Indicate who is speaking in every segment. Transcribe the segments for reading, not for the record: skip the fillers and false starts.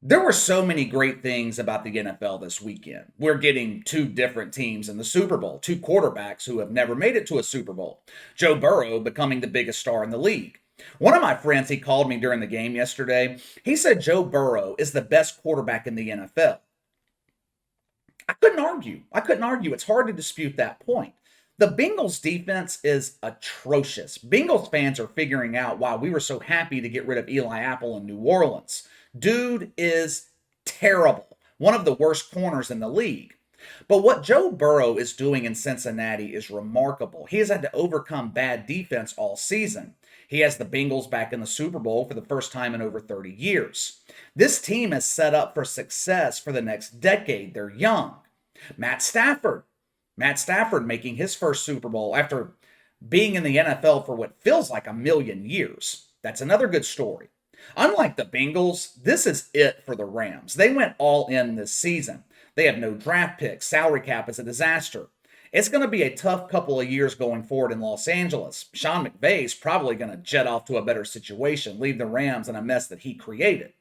Speaker 1: There were so many great things about the NFL this weekend. We're getting two different teams in the Super Bowl, two quarterbacks who have never made it to a Super Bowl. Joe Burrow becoming the biggest star in the league. One of my friends, he called me during the game yesterday. He said Joe Burrow is the best quarterback in the NFL. I couldn't argue. I couldn't argue. It's hard to dispute that point. The Bengals defense is atrocious. Bengals fans are figuring out why we were so happy to get rid of Eli Apple in New Orleans. Dude is terrible. One of the worst corners in the league. But what Joe Burrow is doing in Cincinnati is remarkable. He has had to overcome bad defense all season. He has the Bengals back in the Super Bowl for the first time in over 30 years. This team is set up for success for the next decade. They're young. Matt Stafford. Matt Stafford making his first Super Bowl after being in the NFL for what feels like a million years. That's another good story. Unlike the Bengals, this is it for the Rams. They went all in this season. They have no draft picks. Salary cap is a disaster. It's going to be a tough couple of years going forward in Los Angeles. Sean McVay's probably going to jet off to a better situation, leave the Rams in a mess that he created.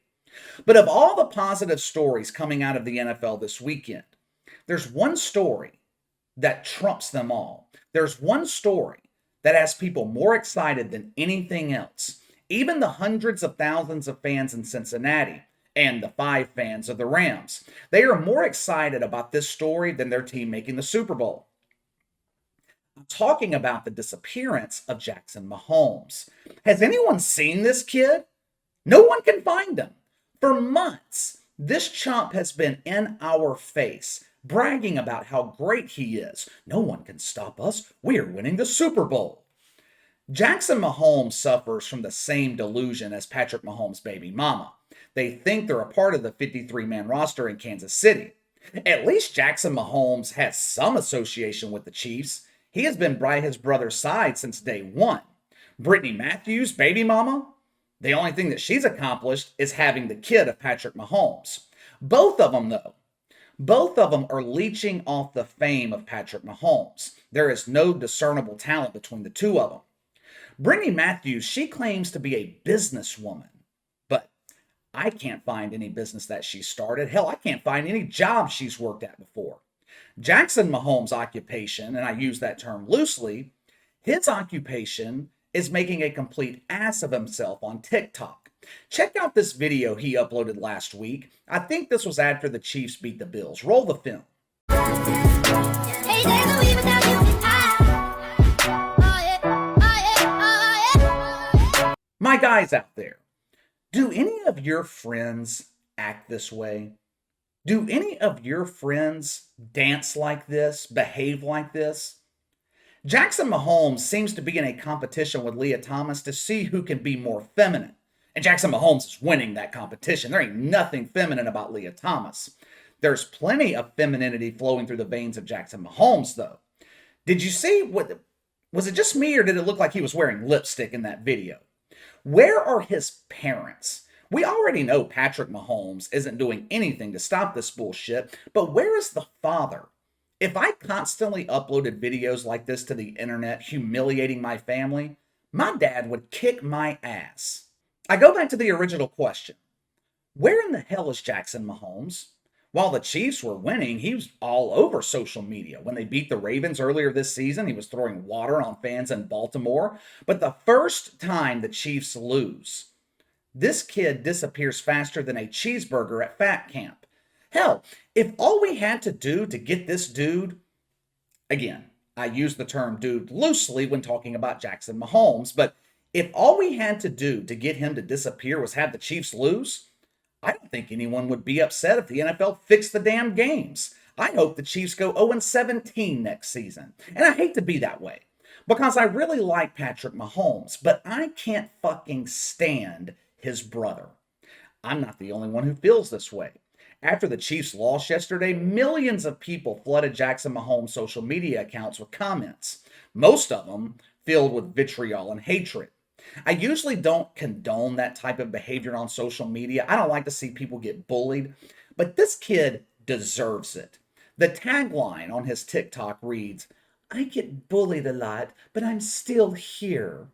Speaker 1: But of all the positive stories coming out of the NFL this weekend, there's one story that trumps them all. There's one story that has people more excited than anything else. Even the hundreds of thousands of fans in Cincinnati and the 5 fans of the Rams, they are more excited about this story than their team making the Super Bowl. I'm talking about the disappearance of Jackson Mahomes. Has anyone seen this kid? No one can find him. For months, this chump has been in our face, bragging about how great he is. No one can stop us. We are winning the Super Bowl. Jackson Mahomes suffers from the same delusion as Patrick Mahomes' baby mama. They think they're a part of the 53-man roster in Kansas City. At least Jackson Mahomes has some association with the Chiefs. He has been by his brother's side since day one. Brittany Matthews, baby mama, the only thing that she's accomplished is having the kid of Patrick Mahomes. Both of them, though, both of them are leeching off the fame of Patrick Mahomes. There is no discernible talent between the two of them. Brittany Matthews, she claims to be a businesswoman, but I can't find any business that she started. Hell, I can't find any job she's worked at before. Jackson Mahomes' occupation, and I use that term loosely, his occupation is making a complete ass of himself on TikTok. Check out this video he uploaded last week. I think this was after the Chiefs beat the Bills. Roll the film. My guys out there, do any of your friends act this way? Do any of your friends dance like this, behave like this? Jackson Mahomes seems to be in a competition with Leah Thomas to see who can be more feminine. And Jackson Mahomes is winning that competition. There ain't nothing feminine about Leah Thomas. There's plenty of femininity flowing through the veins of Jackson Mahomes, though. Did you see what? Was it just me, or did it look like he was wearing lipstick in that video? Where are his parents? We already know Patrick Mahomes isn't doing anything to stop this bullshit, but where is the father? If I constantly uploaded videos like this to the internet humiliating my family, my dad would kick my ass. I go back to the original question. Where in the hell is Jackson Mahomes? While the Chiefs were winning, he was all over social media. When they beat the Ravens earlier this season, he was throwing water on fans in Baltimore. But the first time the Chiefs lose, this kid disappears faster than a cheeseburger at fat camp. Hell, if all we had to do to get this dude, again, I use the term dude loosely when talking about Jackson Mahomes, but if all we had to do to get him to disappear was have the Chiefs lose, I don't think anyone would be upset if the NFL fixed the damn games. I hope the Chiefs go 0-17 next season. And I hate to be that way because I really like Patrick Mahomes, but I can't fucking stand his brother. I'm not the only one who feels this way. After the Chiefs lost yesterday, millions of people flooded Jackson Mahomes' social media accounts with comments, most of them filled with vitriol and hatred. I usually don't condone that type of behavior on social media. I don't like to see people get bullied, but this kid deserves it. The tagline on his TikTok reads, "I get bullied a lot, but I'm still here."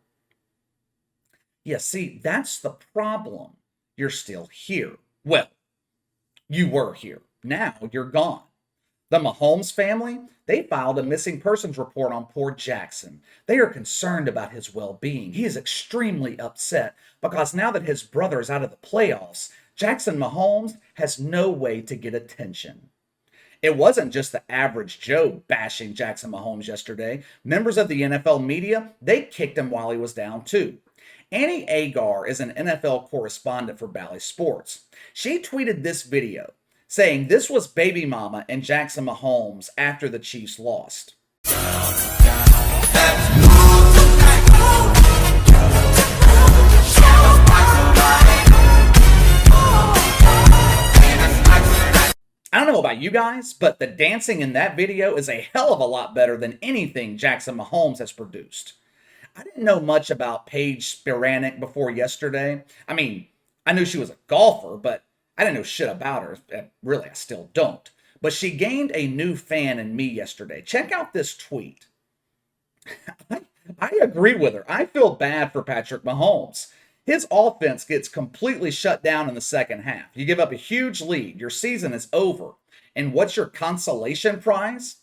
Speaker 1: Yeah, see, that's the problem. You're still here. Well, You were here. Now you're gone. The Mahomes family, they filed a missing persons report on poor Jackson. They are concerned about his well being. He is extremely upset because now that his brother is out of the playoffs, Jackson Mahomes has no way to get attention. It wasn't just the average Joe bashing Jackson Mahomes yesterday. Members of the NFL media, they kicked him while he was down too. Annie Agar is an NFL correspondent for Bally Sports. She tweeted this video saying this was baby mama and Jackson Mahomes after the Chiefs lost. I don't know about you guys, but the dancing in that video is a hell of a lot better than anything Jackson Mahomes has produced. I didn't know much about Paige Spiranac before yesterday. I mean, I knew she was a golfer, but I didn't know shit about her. Really, I still don't. But she gained a new fan in me yesterday. Check out this tweet. I agree with her. I feel bad for Patrick Mahomes. His offense gets completely shut down in the second half. You give up a huge lead. Your season is over. And what's your consolation prize?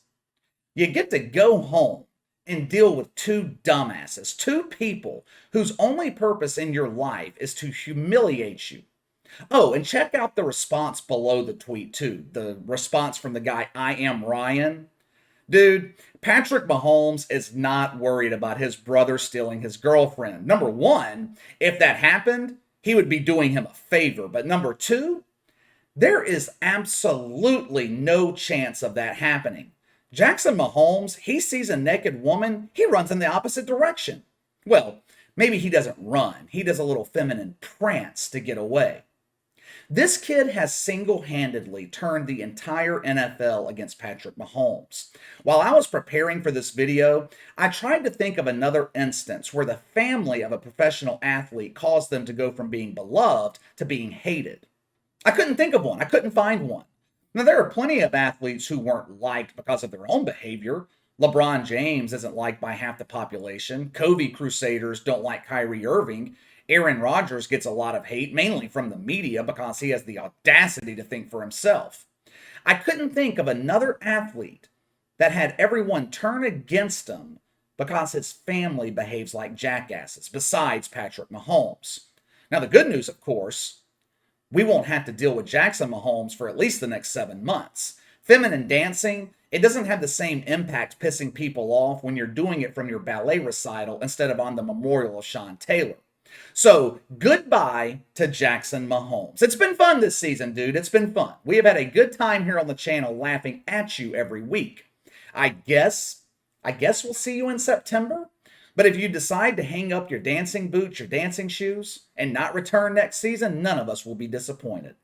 Speaker 1: You get to go home and deal with two dumbasses, two people whose only purpose in your life is to humiliate you. Oh, and check out the response below the tweet too. The response from the guy, I am Ryan. Dude, Patrick Mahomes is not worried about his brother stealing his girlfriend. Number one, if that happened, he would be doing him a favor. But number two, there is absolutely no chance of that happening. Jackson Mahomes, he sees a naked woman, he runs in the opposite direction. Well, maybe he doesn't run. He does a little feminine prance to get away. This kid has single-handedly turned the entire NFL against Patrick Mahomes. While I was preparing for this video, I tried to think of another instance where the family of a professional athlete caused them to go from being beloved to being hated. I couldn't think of one. I couldn't find one. Now, there are plenty of athletes who weren't liked because of their own behavior. LeBron James isn't liked by half the population. Kobe Crusaders don't like Kyrie Irving. Aaron Rodgers gets a lot of hate, mainly from the media, because he has the audacity to think for himself. I couldn't think of another athlete that had everyone turn against him because his family behaves like jackasses, besides Patrick Mahomes. Now, the good news, of course, we won't have to deal with Jackson Mahomes for at least the next 7 months. Feminine dancing, it doesn't have the same impact pissing people off when you're doing it from your ballet recital instead of on the memorial of Sean Taylor. So, goodbye to Jackson Mahomes. It's been fun this season, dude. It's been fun. We have had a good time here on the channel laughing at you every week. I guess we'll see you in September. But if you decide to hang up your dancing boots, your dancing shoes, and not return next season, none of us will be disappointed.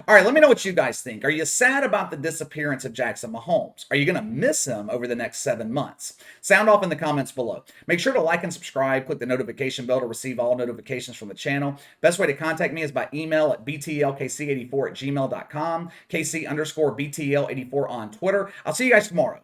Speaker 1: All right, let me know what you guys think. Are you sad about the disappearance of Jackson Mahomes? Are you going to miss him over the next 7 months? Sound off in the comments below. Make sure to like and subscribe. Click the notification bell to receive all notifications from the channel. Best way to contact me is by email at btlkc84@gmail.com, KC_BTL84 on Twitter. I'll see you guys tomorrow.